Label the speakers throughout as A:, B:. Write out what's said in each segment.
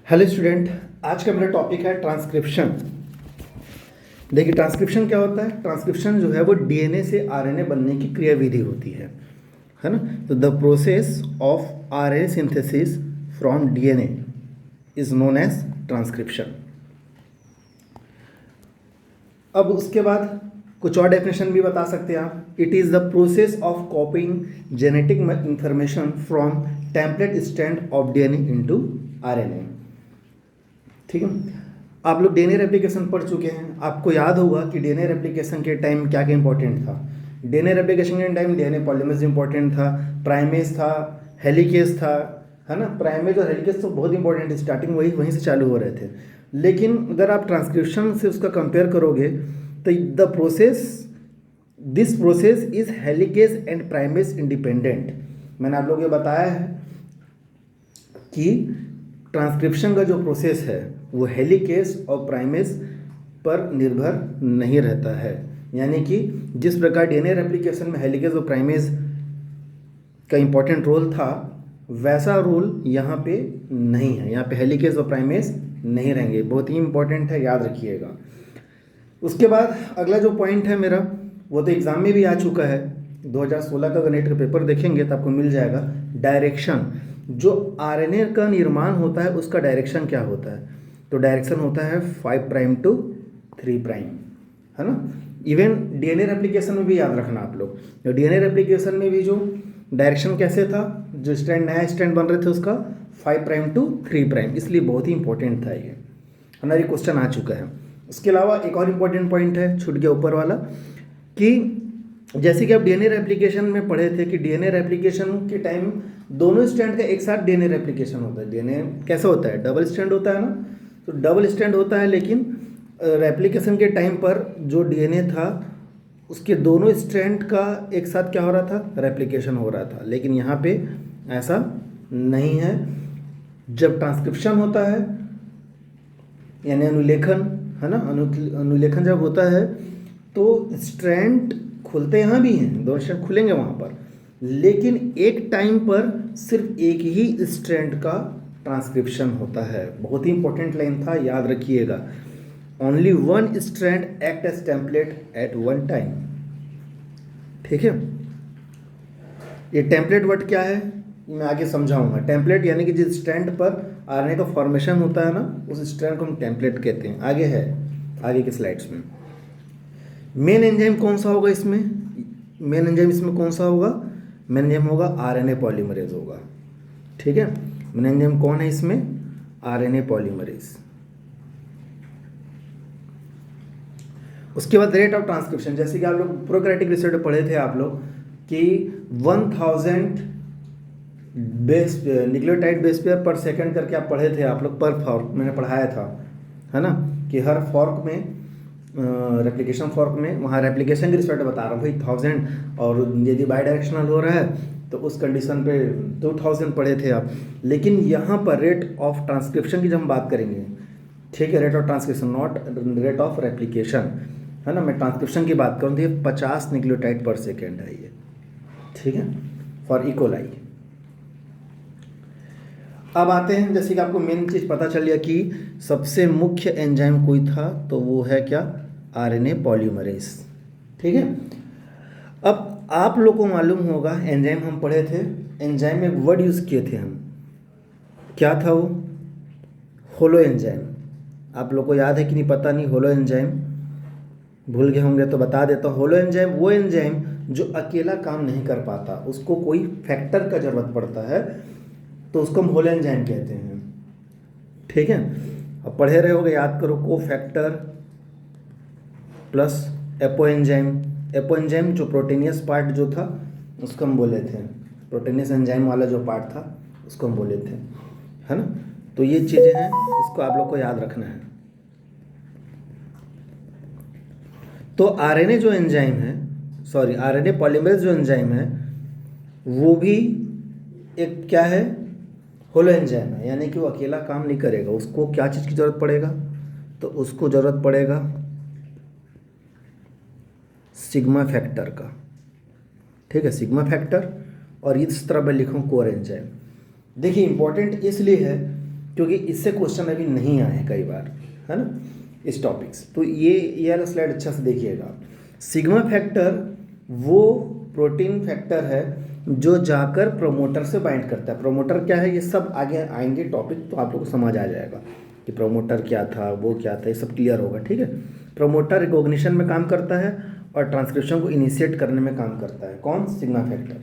A: Hello student, आज का मेरा टॉपिक है ट्रांसक्रिप्शन। देखिए ट्रांसक्रिप्शन क्या होता है। ट्रांसक्रिप्शन जो है वो डीएनए से आरएनए बनने की क्रियाविधि होती है ना। तो the process of RNA synthesis from DNA is known as transcription. अब उसके बाद कुछ और डेफिनेशन भी बता सकते हैं आप। It is the process of कॉपिंग genetic information from template strand of DNA into RNA. ठीक है, आप लोग डीएनए रेप्लिकेशन पढ़ चुके हैं। आपको याद होगा कि डीएनए रेप्लिकेशन के टाइम क्या क्या इंपॉर्टेंट था। डीएनए रेप्लिकेशन के टाइम डीएनए पॉलीमरेज इंपॉर्टेंट था, प्राइमेज था, हेलिकेज था, है ना। प्राइमेज और हेलिकेज तो बहुत इंपॉर्टेंट है, स्टार्टिंग वहीं से चालू हो रहे थे। लेकिन अगर आप ट्रांसक्रिप्शन से उसका कंपेयर करोगे तो this process is helicase and primase independent. मैंने आप लोगों को बताया है कि ट्रांसक्रिप्शन का जो प्रोसेस है वो हेलिकेज और प्राइमेज पर निर्भर नहीं रहता है। यानी कि जिस प्रकार डीएनए रेप्लिकेशन में हेलिकेज और प्राइमेज का इंपॉर्टेंट रोल था, वैसा रोल यहाँ पे नहीं है। यहाँ पे हेलिकेज और प्राइमेज नहीं रहेंगे। बहुत ही इंपॉर्टेंट है, याद रखिएगा। उसके बाद अगला जो पॉइंट है मेरा, वो तो एग्ज़ाम में भी आ चुका है। 2016 का गणित का पेपर देखेंगे तो आपको मिल जाएगा। डायरेक्शन, जो आरएनए का निर्माण होता है उसका डायरेक्शन क्या होता है। तो डायरेक्शन होता है 5 प्राइम टू 3 प्राइम, है ना। इवन डीएनए रेप्लिकेशन में भी याद रखना आप लोग। तो डीएनए रेप्लिकेशन में भी जो डायरेक्शन कैसे था, जो स्ट्रैंड नया स्ट्रैंड बन रहे थे उसका 5 प्राइम टू 3 प्राइम, इसलिए बहुत ही इंपॉर्टेंट था ये, है ना। ये क्वेश्चन आ चुका है। उसके अलावा एक और इम्पॉर्टेंट पॉइंट है, छूट गया ऊपर वाला, कि जैसे कि आप डीएनए रेप्लिकेशन में पढ़े थे कि डीएनए रेप्लिकेशन के टाइम दोनों स्ट्रैंड का एक साथ डीएनए रेप्लिकेशन होता है। डीएनए कैसा होता है, डबल स्ट्रैंड होता है ना। तो डबल स्ट्रैंड होता है, लेकिन रेप्लिकेशन के टाइम पर जो डीएनए था उसके दोनों स्ट्रैंड का एक साथ क्या हो रहा था, रेप्लिकेशन हो रहा था। लेकिन यहाँ पे ऐसा नहीं है। जब ट्रांसक्रिप्शन होता है यानी अनुलेखन, है ना, अनुलेखन जब होता है तो स्ट्रैंड खुलते यहाँ भी हैं, दोनों स्ट्रैंड खुलेंगे वहाँ पर, लेकिन एक टाइम पर सिर्फ एक ही स्ट्रैंड का ट्रांसक्रिप्शन होता है। बहुत ही इंपॉर्टेंट लाइन था, याद रखिएगा। Only one strand act as template at one time. ठीक है, ये टेम्पलेट वर्ड क्या है मैं आगे समझाऊंगा। टेम्पलेट यानी कि जिस स्ट्रैंड पर आरएनए का फॉर्मेशन होता है ना, उस स्ट्रैंड को हम टेम्पलेट कहते हैं। आगे है, आगे के स्लाइड्स में। मेन एंजाइम कौन सा होगा इसमें, मेन एंजाइम इसमें कौन सा होगा, मेन एंजाइम होगा आरएनए पॉलीमरेज होगा। ठीक है, मेन एंजाइम कौन है इसमें, आरएनए पॉलीमरेज। उसके बाद रेट ऑफ ट्रांसक्रिप्शन, जैसे कि आप लोग प्रोकैरियोटिक रिसर्च में पढ़े थे आप लोग कि 1000 बेस न्यूक्लियोटाइड बेस पेयर पर सेकंड करके आप पढ़े थे आप लोग, पर फॉर्क मैंने पढ़ाया था, है ना, कि हर फॉर्क में रेप्लिकेशन फॉर्क में, वहाँ रेप्लिकेशन की रिस्पेक्ट बता रहा हूँ भाई 1000, और यदि बाई डायरेक्शनल हो रहा है तो उस कंडीशन पे 2000 पढ़े थे आप। लेकिन यहाँ पर रेट ऑफ ट्रांसक्रिप्शन की जब हम बात करेंगे, ठीक है, rate of transcription not rate of replication, है ना। मैं ट्रांसक्रिप्शन की बात करूँ तो ये 50 न्यूक्लियोटाइड पर सेकेंड है ये, ठीक है, फॉर इकोलाई। अब आते हैं, जैसे कि आपको मेन चीज़ पता चल गया कि सबसे मुख्य एंजाइम कोई था तो वो है क्या, आरएनए पॉलीमरेज। ठीक है, अब आप लोग को मालूम होगा एंजाइम हम पढ़े थे, एंजाइम में एक वर्ड यूज़ किए थे हम, क्या था वो, होलो एंजाइम। आप लोग को याद है कि नहीं पता नहीं, होलो एंजाइम भूल गए होंगे तो बता देता हूँ। होलो एंजाइम वो एंजाइम जो अकेला काम नहीं कर पाता, उसको कोई फैक्टर का जरूरत पड़ता है, तो उसको हम होलो एंजाइम कहते हैं। ठीक है, अब पढ़े रहे होगे, याद करो, को factor plus apo enzyme. Apo enzyme जो प्रोटीनियस पार्ट जो था उसको हम बोले थे, प्रोटीनियस एंजाइम वाला जो पार्ट था उसको हम बोले थे, है ना। तो ये चीज़ें हैं, इसको आप लोग को याद रखना है। तो आरएनए जो एंजाइम है, सॉरी आरएनए पॉलीमरेज जो एंजाइम है वो भी एक क्या है, होलो एंजाइम है। यानी कि वो अकेला काम नहीं करेगा, उसको क्या चीज़ की ज़रूरत पड़ेगा, तो उसको ज़रूरत पड़ेगा सिग्मा फैक्टर का। ठीक है, सिग्मा फैक्टर, और इस तरह मैं लिखूँ कोर एंजाइम। देखिए इंपॉर्टेंट इसलिए है क्योंकि इससे क्वेश्चन अभी नहीं आए कई बार, है ना, इस टॉपिक्स। तो ये वाला स्लाइड अच्छा से देखिएगा। सिग्मा फैक्टर वो प्रोटीन फैक्टर है जो जाकर प्रोमोटर से बाइंड करता है। प्रोमोटर क्या है, ये सब आगे आएंगे टॉपिक, तो आप लोग को समझ आ जाएगा कि प्रोमोटर क्या था, वो क्या था, ये सब क्लियर होगा, ठीक है। प्रोमोटर रिकॉग्निशन में काम करता है और ट्रांसक्रिप्शन को इनिशिएट करने में काम करता है। कौन? सिग्मा फैक्टर,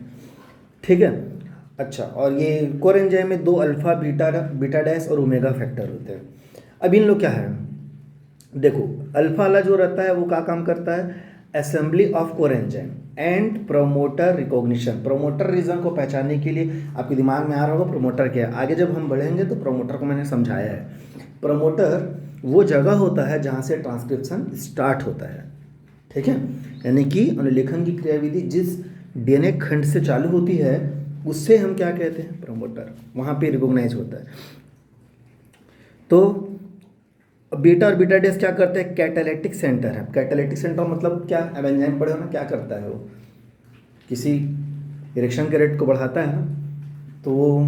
A: ठीक है। अच्छा, और ये कोर एंजाइम में 2 अल्फा बीटा डैश और ओमेगा फैक्टर होते हैं। अब इन लोग क्या है, देखो अल्फा वाला जो रहता है वो क्या काम करता है, assembly of core enzyme and promoter recognition. Promoter region को पहचानने के लिए आपके दिमाग में आ रहा होगा प्रोमोटर क्या है। आगे जब हम बढ़ेंगे तो प्रोमोटर को मैंने समझाया है। प्रोमोटर वो जगह होता है जहाँ से ट्रांसक्रिप्शन स्टार्ट होता है, ठीक है। यानी कि अनुलेखन की क्रियाविधि जिस डीएनए खंड से चालू होती है उससे हम क्या कहते हैं, प्रोमोटर, वहाँ पे रिकॉग्नाइज होता है। तो बीटा और बीटा डैश क्या करते हैं, कैटालिटिक सेंटर है। कैटालिटिक सेंटर मतलब क्या, अब एंजाइम पढ़े हो ना, क्या करता है वो, किसी रिएक्शन के रेट को बढ़ाता है ना, तो वो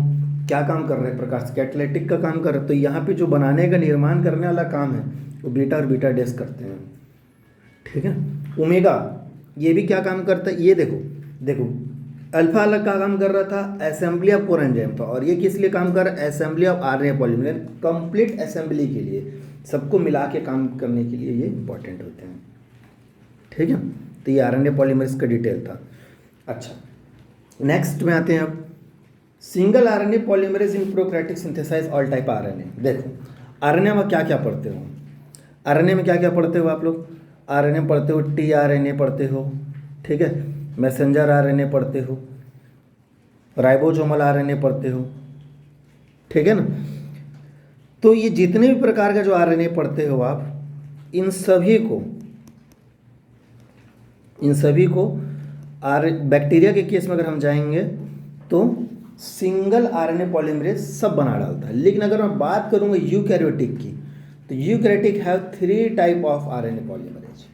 A: क्या काम कर रहे हैं, प्रकाश कैटालिटिक का काम कर रहे हैं। तो यहाँ पे जो बनाने का, निर्माण करने वाला काम है वो बीटा और बीटा डैश करते हैं, ठीक है। ओमेगा ये भी क्या काम करता है, ये देखो अल्फा अलग का काम कर रहा था, असेंबली ऑफ कोर एंजाइम था, और ये किस लिए काम कर रहा है, assembly of RNA polymerase, complete assembly के लिए, सबको मिला के काम करने के लिए ये इंपॉर्टेंट होते हैं, ठीक है। तो ये आरएनए पॉलीमरेज का डिटेल था। अच्छा, नेक्स्ट में आते हैं अब, single RNA polymerase in prokaryotic synthesize all type RNA. देखो आरएनए में क्या क्या पढ़ते हो, आरएनए में क्या क्या पढ़ते हो आप लोग, आरएनए पढ़ते हो, टीआरएनए पढ़ते हो, ठीक है, मैसेंजर आरएनए पढ़ते हो, राइबोसोमल आरएनए पढ़ते हो, ठीक है ना। तो ये जितने भी प्रकार का जो आरएनए पढ़ते हो आप, इन सभी को बैक्टीरिया के केस में अगर हम जाएंगे तो सिंगल आरएनए पॉलीमरेज सब बना डालता है। लेकिन अगर मैं बात करूंगा यूकैरियोटिक की, तो eukaryotic have 3 type of RNA polymerase.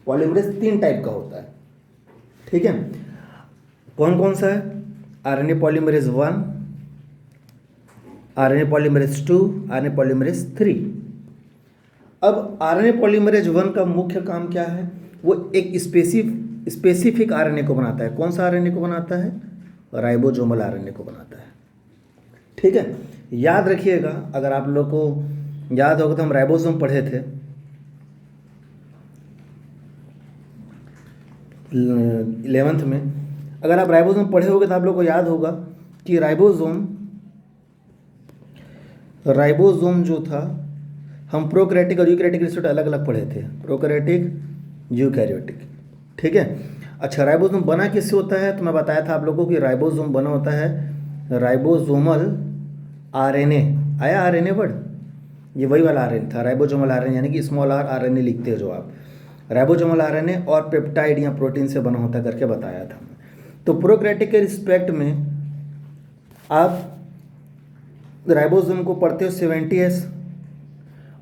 A: Polymerase 3 type का होता है, ठीक है। कौन कौन सा है, RNA polymerase 1, RNA polymerase 2, RNA polymerase 3। अब आरएनए पॉलीमरेज 1 का मुख्य काम क्या है, वो एक स्पेसिफिक आरएनए को बनाता है। कौन सा आरएनए को बनाता है, राइबोसोमल आरएनए को बनाता है, ठीक है। याद रखिएगा, अगर आप लोग को याद होगा तो हम राइबोसोम पढ़े थे 11th में। अगर आप राइबोसोम पढ़े होगे तो आप लोग को याद होगा कि राइबोसोम जो था, हम प्रोकैरियोटिक और यूकैरियोटिक रिसेप्ट अलग अलग पढ़े थे, प्रोकैरियोटिक यूकैरियोटिक, ठीक है। अच्छा, राइबोसोम बना किससे होता है, तो मैं बताया था आप लोगों को कि राइबोसोम बना होता है राइबोसोमल आरएनए। आया आरएनए वर्ड, ये वही वाला आरएनए था, राइबोसोमल आरएनए, यानी कि स्मॉल आर आरएनए लिखते हो जो आप, राइबोसोमल आरएनए और पेप्टाइड या प्रोटीन से बना होता करके बताया था। तो प्रोकैरियोटिक के रिस्पेक्ट में आप राइबोसोम को पढ़ते हो 70S,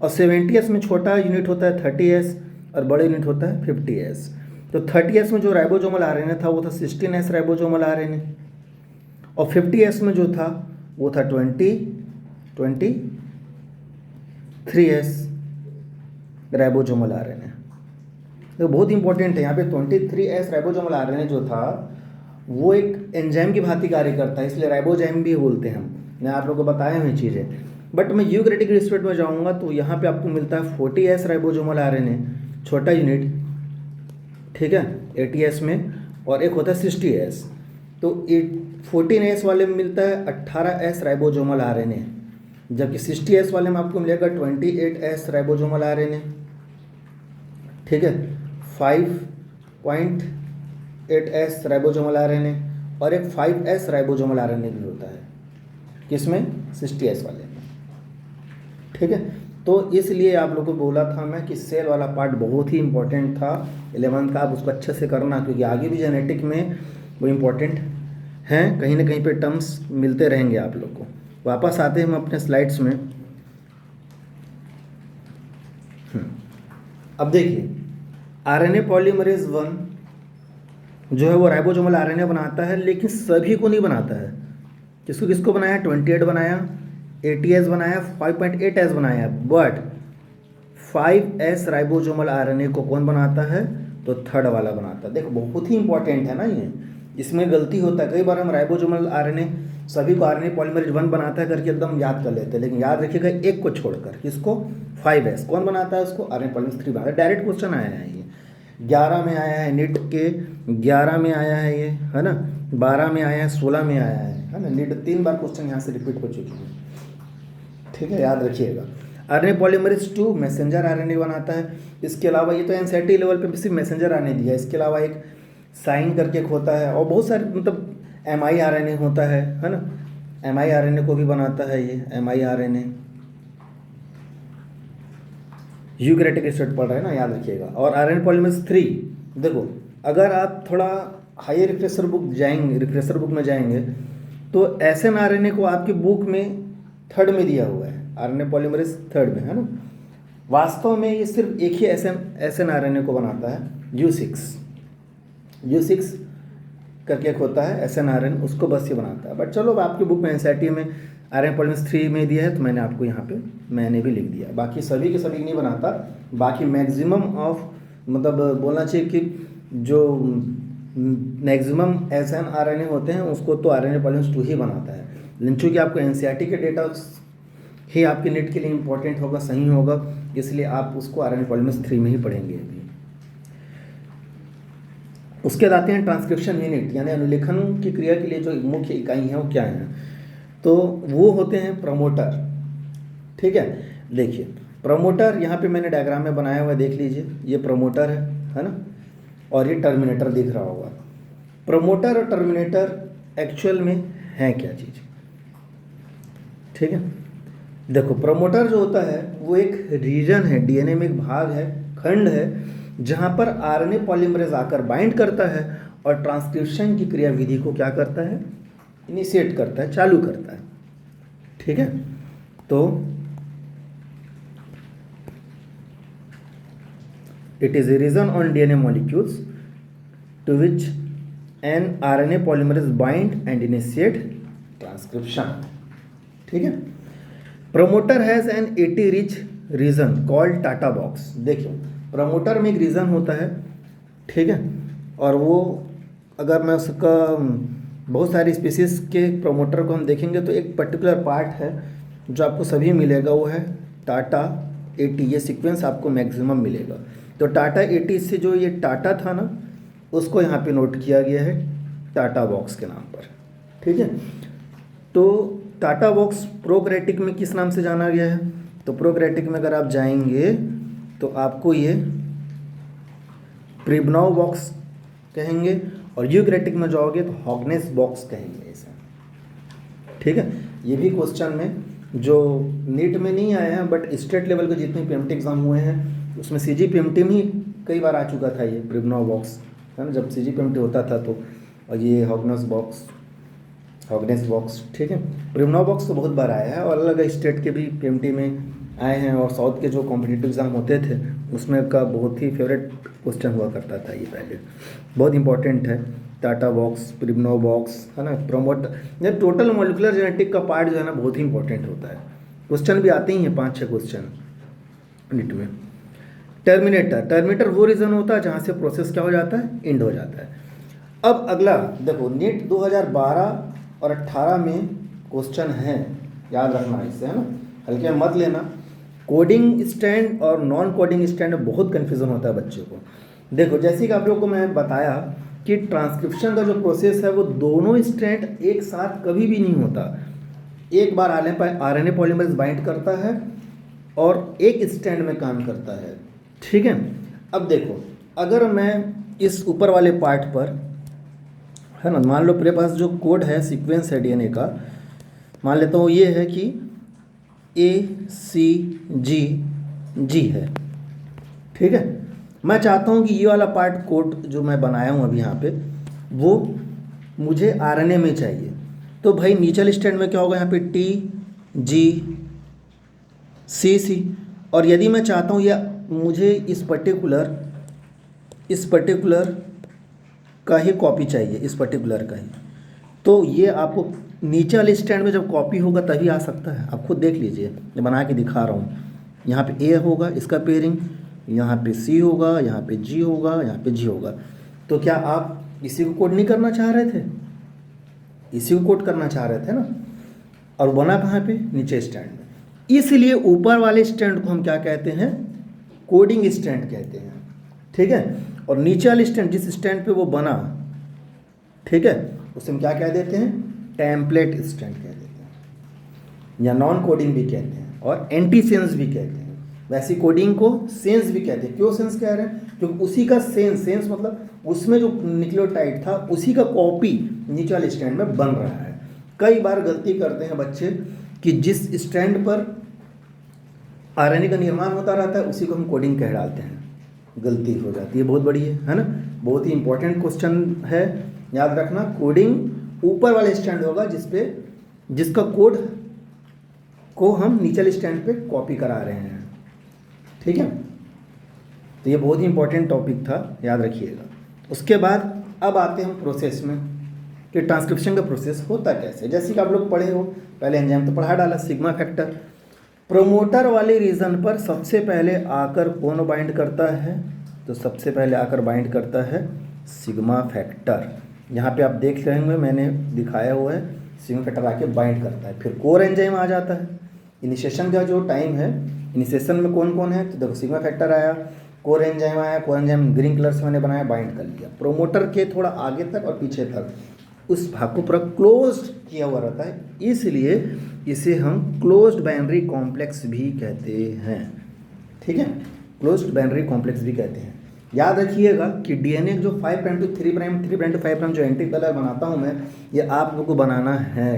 A: और 70S में छोटा यूनिट होता है 30S और बड़ा यूनिट होता है 50S। तो 30S में जो राइबोसोमल आरएनए था वो था 16S राइबोसोमल आरएनए, और 50S में जो था वो था 23S राइबोसोमल आरएनए। तो बहुत इंपॉर्टेंट है यहाँ पे, 23S राइबोसोमल आरएनए जो था वो एक एंजाइम की भांति कार्य करता है, इसलिए राइबोजाइम भी बोलते हैं हम। मैं आप लोगों को बताया हुई चीज़ें, बट मैं यूकैरियोटिक रिस्पेक्ट में जाऊँगा तो यहाँ पे आपको मिलता है 40S राइबोसोमल आरएनए, छोटा यूनिट, ठीक है, 80S में, और एक होता है 60S। तो 14S वाले में मिलता है 18S राइबोसोमल आरएनए, जबकि 60S वाले में आपको मिलेगा 28S राइबोसोमल आरएनए, ठीक है, 5.8S राइबोसोमल आरएनए, और एक 5S राइबोसोमल आरएनए भी होता है, किसमें, 60S वाले में, ठीक है। तो इसलिए आप लोगों को बोला था मैं कि सेल वाला पार्ट बहुत ही इंपॉर्टेंट था 11th का, आप उसको अच्छे से करना, क्योंकि आगे भी जेनेटिक में वो इम्पोर्टेंट हैं, कहीं ना कहीं पे टर्म्स मिलते रहेंगे आप लोग को। वापस आते हैं हम अपने स्लाइड्स में। अब देखिए आरएनए पॉलीमरेज 1 जो है वो राइबोसोमल आरएनए बनाता है, लेकिन सभी को नहीं बनाता है। किसको किसको बनाया, 28 बनाया, ATS बनाया, 5.8S बनाया, बट 5S राइबोसोमल RNA को कौन बनाता है? तो थर्ड वाला बनाता है। देखो बहुत ही इंपॉर्टेंट है ना ये, इसमें गलती होता है। कई बार हम राइबोसोमल RNA सभी को RNA पॉलीमरेज 1 बनाता है करके एकदम याद कर लेते हैं, लेकिन याद रखिएगा एक को छोड़कर, किसको? 5S कौन बनाता है उसको? RNA पॉलीमरेज 3 बनाता है। डायरेक्ट क्वेश्चन आया है ये, 11 में आया है नीट के, 11 में आया है ये, है ना, 12 में आया है, 16 में आया है ना। नीट 3 बार क्वेश्चन यहाँ से रिपीट हो चुकी है, ठीक है, याद रखिएगा। RNA पॉलीमरेज 2 मैसेंजर RNA बनाता है। इसके अलावा ये तो एनसीईआरटी लेवल पे भी सिर्फ मैसेंजर RNA दिया है, इसके अलावा एक साइन करके एक होता है, और बहुत सारे मतलब miRNA होता है ना, miRNA को भी बनाता है ये, miRNA यूकैरियोटिक एसिड पढ़ रहे हैं ना, याद रखिएगा। और RNA पॉलीमरेज 3, देखो अगर आप थोड़ा हायर रिफ्रेशर बुक में जाएंगे तो SNRNA को आपकी बुक में थर्ड में दिया हुआ है, RNA पॉलीमरेज थर्ड में, है ना। वास्तव में ये सिर्फ एक ही SNRNA को बनाता है, U6 करके एक होता है SNRN, उसको बस ये बनाता है। बट चलो आपकी बुक में एनसीईआरटी में RNA पॉलीमरेज 3 में दिया है, तो मैंने आपको यहाँ पे मैंने भी लिख दिया। बाकी सभी के सभी नहीं बनाता, बाकी मैक्सिमम ऑफ मतलब बोलना चाहिए कि जो मैक्सिमम SNRNA होते हैं उसको तो RNA पॉलीमरेज 2 ही बनाता है। लेकिन चूँकि आपको एनसीईआरटी के डेटा ही आपके नेट के लिए इंपॉर्टेंट होगा, सही होगा, इसलिए आप उसको RNA पॉलीमरेज 3 में ही पढ़ेंगे अभी। उसके बाद आते हैं ट्रांसक्रिप्शन यूनिट, यानी अनुलेखन की क्रिया के लिए जो मुख्य इकाई है वो क्या है? तो वो होते हैं प्रमोटर, ठीक है। देखिए प्रमोटर यहाँ पे मैंने डायग्राम में बनाया हुआ है, देख लीजिए, ये प्रमोटर है ना, और ये टर्मिनेटर दिख रहा होगा। प्रमोटर और टर्मिनेटर एक्चुअल में है क्या चीज़, ठीक है। देखो प्रमोटर जो होता है वो एक रीजन है, डीएनए में एक भाग है, खंड है, जहाँ पर RNA पॉलीमरेज आकर बाइंड करता है और ट्रांसक्रिप्शन की क्रियाविधि को क्या करता है? इनिशिएट करता है, चालू करता है, ठीक है। तो it is a region on DNA molecules to which an RNA polymerase bind and initiate transcription, ठीक है। Promoter has an AT rich region called TATA box. देखिए प्रमोटर में एक रीजन होता है, ठीक है, और वो अगर मैं उसका बहुत सारी स्पीसीज के प्रमोटर को हम देखेंगे तो एक पर्टिकुलर पार्ट है जो आपको सभी मिलेगा, वो है टाटा AT। ये सीक्वेंस आपको मैक्सिमम मिलेगा। तो टाटा AT से जो ये टाटा था ना, उसको यहाँ पे नोट किया गया है टाटा बॉक्स के नाम पर, ठीक है। तो टाटा बॉक्स प्रोकैरियोटिक में किस नाम से जाना गया है? तो प्रोकैरियोटिक में अगर आप जाएंगे तो आपको ये प्रिबनॉव बॉक्स कहेंगे, और यूकैरियोटिक में जाओगे तो हॉगनेस बॉक्स कहेंगे इसे, ठीक है। ये भी क्वेश्चन में जो नीट में नहीं आया है, बट स्टेट लेवल के जितने PMT एग्जाम हुए हैं उसमें CGPMT में ही कई बार आ चुका था ये प्रिबनॉव बॉक्स, है ना, जब CGPMT होता था तो। और ये हॉगनेस बॉक्स, ठीक है। प्रिबनॉव बॉक्स तो बहुत बार आया है, और अलग अलग स्टेट के भी PMT में आए हैं, और साउथ के जो कॉम्पिटिटिव एग्जाम होते थे उसमें का बहुत ही फेवरेट क्वेश्चन हुआ करता था ये पहले, बहुत इंपॉर्टेंट है। टाटा बॉक्स, प्रिबनॉव बॉक्स, है ना, प्रमोटर, ये टोटल मॉलिक्यूलर जेनेटिक का पार्ट जो है ना बहुत ही इंपॉर्टेंट होता है। क्वेश्चन भी आते ही हैं 5-6 क्वेश्चन नीट में। टर्मिनेटर वो रीजन होता है जहाँ से प्रोसेस क्या हो जाता है? एंड हो जाता है। अब अगला देखो, नीट 2012 और 18 में क्वेश्चन है, याद रखना इससे, है ना, हल्के में मत लेना। कोडिंग स्टैंड और नॉन कोडिंग स्टैंड में बहुत कन्फ्यूज़न होता है बच्चे को। देखो जैसे कि आप लोगों को मैं बताया कि ट्रांसक्रिप्शन का जो प्रोसेस है वो दोनों स्टैंड एक साथ कभी भी नहीं होता। एक बार RNA पॉलीमरेज बाइंड करता है और एक स्टैंड में काम करता है, ठीक है। अब देखो अगर मैं इस ऊपर वाले पार्ट पर, है ना, मान लो मेरे पास जो कोड है, सीक्वेंस है DNA का, मान लेता हूँ ये है कि ACGG है, ठीक है। मैं चाहता हूँ कि ये वाला पार्ट कोड जो मैं बनाया हूँ अभी यहाँ पे, वो मुझे RNA में चाहिए। तो भाई नीचल स्टैंड में क्या होगा? यहाँ पे TGCC। और यदि मैं चाहता हूँ या मुझे इस पर्टिकुलर का ही कॉपी चाहिए, इस पर्टिकुलर का ही, तो ये आपको नीचे वाले स्टैंड में जब कॉपी होगा तभी आ सकता है। आप खुद देख लीजिए, मैं बना के दिखा रहा हूँ। यहाँ पे ए होगा इसका पेयरिंग, यहाँ पे सी होगा, यहाँ पे जी होगा, यहाँ पे जी होगा। तो क्या आप इसी को कोड नहीं करना चाह रहे थे? इसी को कोड करना चाह रहे थे ना। और बना कहाँ पे? नीचे स्टैंड में। इसलिए ऊपर वाले स्टैंड को हम क्या कहते हैं? कोडिंग स्टैंड कहते हैं, ठीक है। और नीचे वाले स्टैंड, जिस स्टैंड पे वो बना, ठीक है, उसे हम क्या कह देते हैं? टेम्पलेट स्टैंड कह देते हैं, या नॉन कोडिंग भी कहते हैं, और एंटी सेंस भी कहते हैं। वैसी कोडिंग को सेंस भी कहते हैं। क्यों सेंस कह रहे हैं? क्योंकि उसी का सेंस मतलब उसमें जो न्यूक्लियोटाइड था उसी का कॉपी नीचे वाले स्टैंड में बन रहा है। कई बार गलती करते हैं बच्चे कि जिस स्टैंड पर आरएनए का निर्माण होता रहता है उसी को हम कोडिंग कह डालते हैं, गलती हो जाती है, बहुत बड़ी है ना। बहुत ही इंपॉर्टेंट क्वेश्चन है, याद रखना। कोडिंग ऊपर वाले स्टैंड होगा जिसका कोड को हम नीचे वाले स्टैंड पे कॉपी करा रहे हैं, ठीक है। तो ये बहुत ही इंपॉर्टेंट टॉपिक था, याद रखिएगा। उसके बाद अब आते हैं हम प्रोसेस में कि ट्रांसक्रिप्शन का प्रोसेस होता कैसे। जैसे कि आप लोग पढ़े हो, पहले एंजाइम तो पढ़ा डाला, सिग्मा फैक्टर। प्रोमोटर वाले रीजन पर सबसे पहले आकर कौन बाइंड करता है? तो सबसे पहले आकर बाइंड करता है सिग्मा फैक्टर। यहाँ पे आप देख रहे होंगे मैंने दिखाया हुआ है, सिग्मा फैक्टर आके बाइंड करता है। फिर कोर एंजाइम आ जाता है। इनिशिएशन का जो टाइम है, इनिशिएशन में कौन कौन है? तो देखो सिग्मा फैक्टर आया, कोर एंजाइम आया, कोर एंजाइम ग्रीन कलर से मैंने बनाया, बाइंड कर लिया। प्रोमोटर के थोड़ा आगे तक और पीछे तक उस भाग को पूरा क्लोज्ड किया हुआ रहता है, इसलिए इसे हम क्लोज्ड बाइनरी कॉम्प्लेक्स भी कहते हैं, ठीक है। क्लोज्ड बाइनरी कॉम्प्लेक्स भी कहते हैं। याद रखिएगा कि डीएनए जो 5 prime to 3 prime 3 prime to 5 prime जो एंटी कलर बनाता हूँ मैं, ये आप लोग को बनाना है।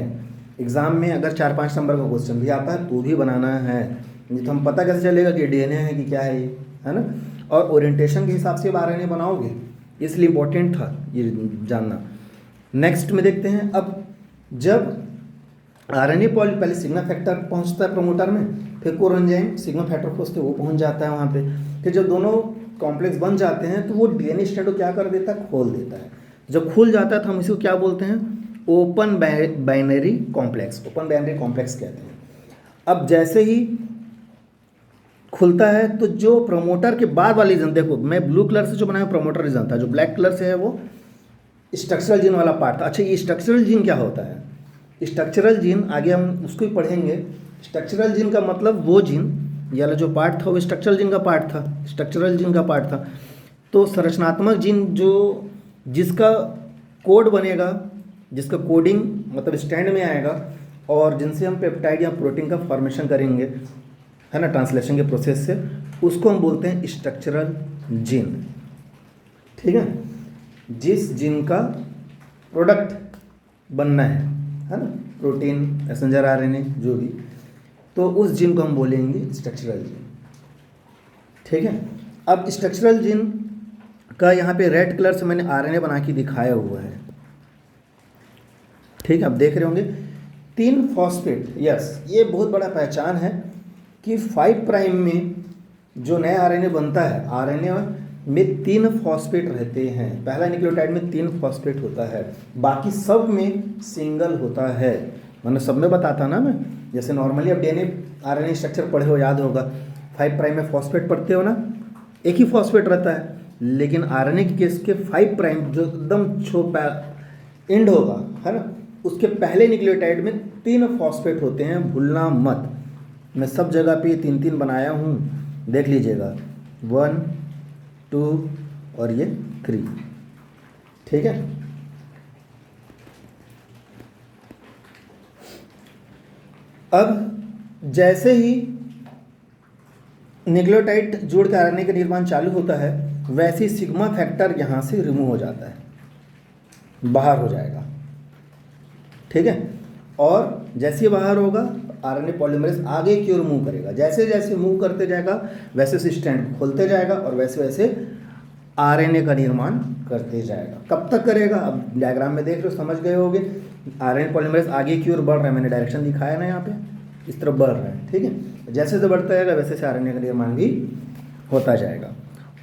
A: एग्जाम में अगर 4-5 नंबर का क्वेश्चन भी आता है तो भी बनाना है, नहीं तो हम पता कैसे चलेगा कि डीएनए है कि क्या है ये, है ना। और ओरिएंटेशन के हिसाब से आरएनए बनाओगे, इसलिए इंपॉर्टेंट था ये जानना। नेक्स्ट में देखते हैं, अब जब आरएनए पहले सिग्मा फैक्टर पहुंचता है प्रोमोटर में, फिर कोर एंजाइम सिग्मा फैक्टर खोजते वो पहुंच जाता है वहाँ पे। फिर जब दोनों कॉम्प्लेक्स बन जाते हैं तो वो डीएनए स्ट्रैंड को क्या कर देता है? खोल देता है। जब खुल जाता है तो हम इसी को क्या बोलते हैं? Open binary complex, open binary complex कहते हैं। अब जैसे ही खुलता है तो जो प्रोमोटर के बाद वाली रीजन, देखो मैं ब्लू कलर से जो बनाया प्रोमोटर रीजन था, जो ब्लैक कलर से है वो स्ट्रक्चरल जीन वाला पार्ट था। अच्छा, ये स्ट्रक्चरल जीन क्या होता है? स्ट्रक्चरल जीन आगे हम उसको ही पढ़ेंगे। स्ट्रक्चरल जीन का मतलब वो जीन, ये वाला जो पार्ट था वो स्ट्रक्चरल जीन का पार्ट था, स्ट्रक्चरल जीन का पार्ट था। तो संरचनात्मक जीन जो जिसका कोड बनेगा, जिसका कोडिंग मतलब स्टैंड में आएगा, और जिनसे हम पेप्टाइड या प्रोटीन का फॉर्मेशन करेंगे, है ना, ट्रांसलेशन के प्रोसेस से, उसको हम बोलते हैं स्ट्रक्चरल जीन, ठीक है। जिस जीन का प्रोडक्ट बनना है ना, प्रोटीन, मैसेंजर आरएनए जो भी, तो उस जीन को हम बोलेंगे स्ट्रक्चरल जीन, ठीक है। अब स्ट्रक्चरल जीन का यहाँ पे रेड कलर से मैंने आरएनए बना के दिखाया हुआ है, ठीक है। आप देख रहे होंगे 3 फॉस्फेट, यस, ये बहुत बड़ा पहचान है कि 5 प्राइम में जो नया आरएनए बनता है, आरएनए में 3 फॉस्फेट रहते हैं। पहला न्यूक्लियोटाइड में 3 फॉस्फेट होता है, बाकी सब में सिंगल होता है। मैंने सब में बताता ना मैं, जैसे नॉर्मली अब डीएनए आरएनए स्ट्रक्चर पढ़े हो, याद होगा 5 प्राइम में फॉस्फेट पढ़ते हो ना, एक ही फॉस्फेट रहता है। लेकिन आरएनए के केस के 5 प्राइम जो एकदम छोटा एंड होगा, है ना, उसके पहले न्यूक्लियोटाइड में 3 फॉस्फेट होते हैं, भूलना मत। मैं सब जगह पे 3-3 बनाया हूँ, देख लीजिएगा, 1, 2 और ये 3, ठीक है। अब जैसे ही न्यूक्लियोटाइड जोड़ के आरएनए का निर्माण चालू होता है, वैसे ही सिग्मा फैक्टर यहाँ से रिमूव हो जाता है, बाहर हो जाएगा, ठीक है। और जैसे ही बाहर होगा, आरएनए पॉलीमरेज आगे की ओर मूव करेगा। जैसे जैसे मूव करते जाएगा वैसे वैसे स्ट्रैंड खोलते जाएगा और वैसे वैसे आरएनए का निर्माण करते जाएगा। कब तक करेगा? अब डायग्राम में देख रहे हो, समझ गए होगे। आरएनए पॉलीमरेज आगे की ओर बढ़ रहा है, मैंने डायरेक्शन दिखाया ना यहाँ पे, इस तरफ बढ़ रहा है, ठीक है। जैसे जैसे बढ़ता जाएगा वैसे वैसे आरएनए का निर्माण भी होता जाएगा,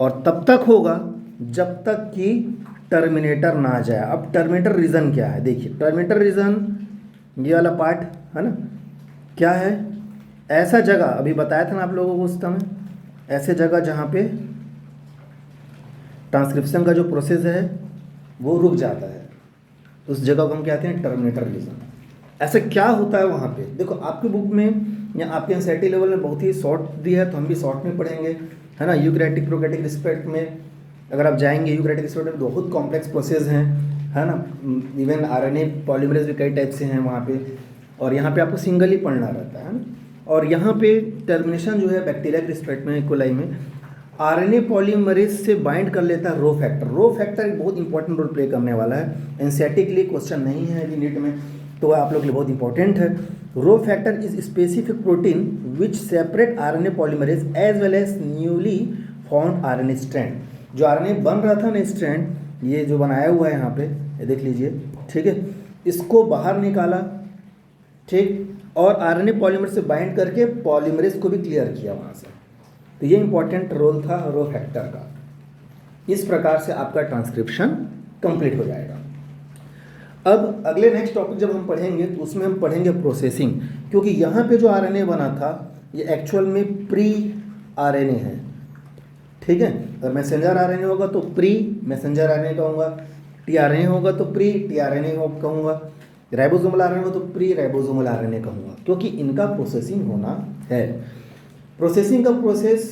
A: और तब तक होगा जब तक कि टर्मिनेटर ना आ जाए। अब टर्मिनेटर रीजन क्या है? देखिए, टर्मिनेटर रीजन ये वाला पार्ट है ना, क्या है, ऐसा जगह अभी बताया था ना आप लोगों को उस समय, ऐसे जगह जहाँ पे ट्रांसक्रिप्शन का जो प्रोसेस है वो रुक जाता है, उस जगह को हम कहते हैं टर्मिनेटर रीजन। ऐसा क्या होता है वहाँ पे, देखो आपकी बुक में या आपके एनसीईआरटी लेवल में बहुत ही शॉर्ट दिया है, तो हम भी शॉर्ट में पढ़ेंगे, है ना। यूकैरियोटिक प्रोकैरियोटिक रिस्पेक्ट में अगर आप जाएंगे, यूकैरियोटिक रिस्पेक्ट में बहुत कॉम्प्लेक्स प्रोसेस हैं, है ना। इवन आरएनए पॉलीमरेज भी कई टाइप से हैं वहाँ पे, और यहाँ पे आपको सिंगल ही पढ़ना रहता है ना। और यहाँ पे टर्मिनेशन जो है बैक्टीरिया के रिस्पेक्ट में, कोलाई में आरएनए पॉलीमरेज से बाइंड कर लेता है रो फैक्टर। रो फैक्टर एक बहुत इंपॉर्टेंट रोल प्ले करने वाला है, एनसीईआरटी के लिए क्वेश्चन नहीं है अभी नीट में, तो आप लोग के लिए बहुत इंपॉर्टेंट है। Rho factor is specific protein which separate RNA polymerase as well as newly found RNA strand. जो आरएनए बन रहा था ना स्ट्रैंड, ये जो बनाया हुआ है यहाँ पे, ये देख लीजिए, ठीक है, इसको बाहर निकाला, ठीक, और आरएनए पॉलीमर से बाइंड करके पॉलीमरेज को भी क्लियर किया वहाँ से। तो ये इंपॉर्टेंट रोल था रो फैक्टर का। इस प्रकार से आपका ट्रांसक्रिप्शन कंप्लीट हो जाएगा। अब अगले नेक्स्ट टॉपिक जब हम पढ़ेंगे तो उसमें हम पढ़ेंगे प्रोसेसिंग, क्योंकि यहाँ पे जो आरएनए बना था ये एक्चुअल में प्री आरएनए है, ठीक है। अगर मैसेंजर आरएनए होगा तो प्री मैसेंजर आरएनए कहूँगा, टीआरएनए होगा तो प्री टीआरएनए कहूँगा, राइबोसोमल आरएनए होगा तो प्री राइबोसोमल आरएनए कहूँगा, क्योंकि इनका प्रोसेसिंग होना है। प्रोसेसिंग का प्रोसेस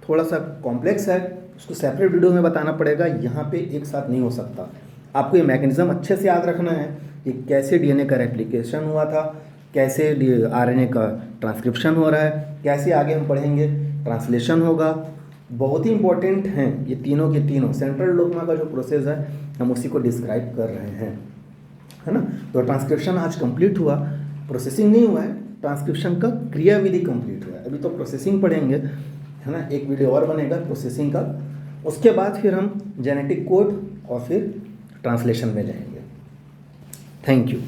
A: थोड़ा सा कॉम्प्लेक्स है, उसको सेपरेट वीडियो में बताना पड़ेगा, यहाँ पे एक साथ नहीं हो सकता। आपको ये मैकेनिज्म अच्छे से याद रखना है कि कैसे डीएनए का रेप्लिकेशन हुआ था, कैसे आरएनए का ट्रांसक्रिप्शन हो रहा है, कैसे आगे हम पढ़ेंगे ट्रांसलेशन होगा। बहुत ही इंपॉर्टेंट हैं ये तीनों के तीनों। सेंट्रल डोग्मा का जो प्रोसेस है हम उसी को डिस्क्राइब कर रहे हैं, है ना। तो ट्रांसक्रिप्शन आज कंप्लीट हुआ, प्रोसेसिंग नहीं हुआ है, ट्रांसक्रिप्शन का क्रियाविधि कंप्लीट हुआ है। अभी तो प्रोसेसिंग पढ़ेंगे, है ना, एक वीडियो और बनेगा प्रोसेसिंग का, उसके बाद फिर हम जेनेटिक कोड और फिर ट्रांसलेशन में जाएंगे। Thank you.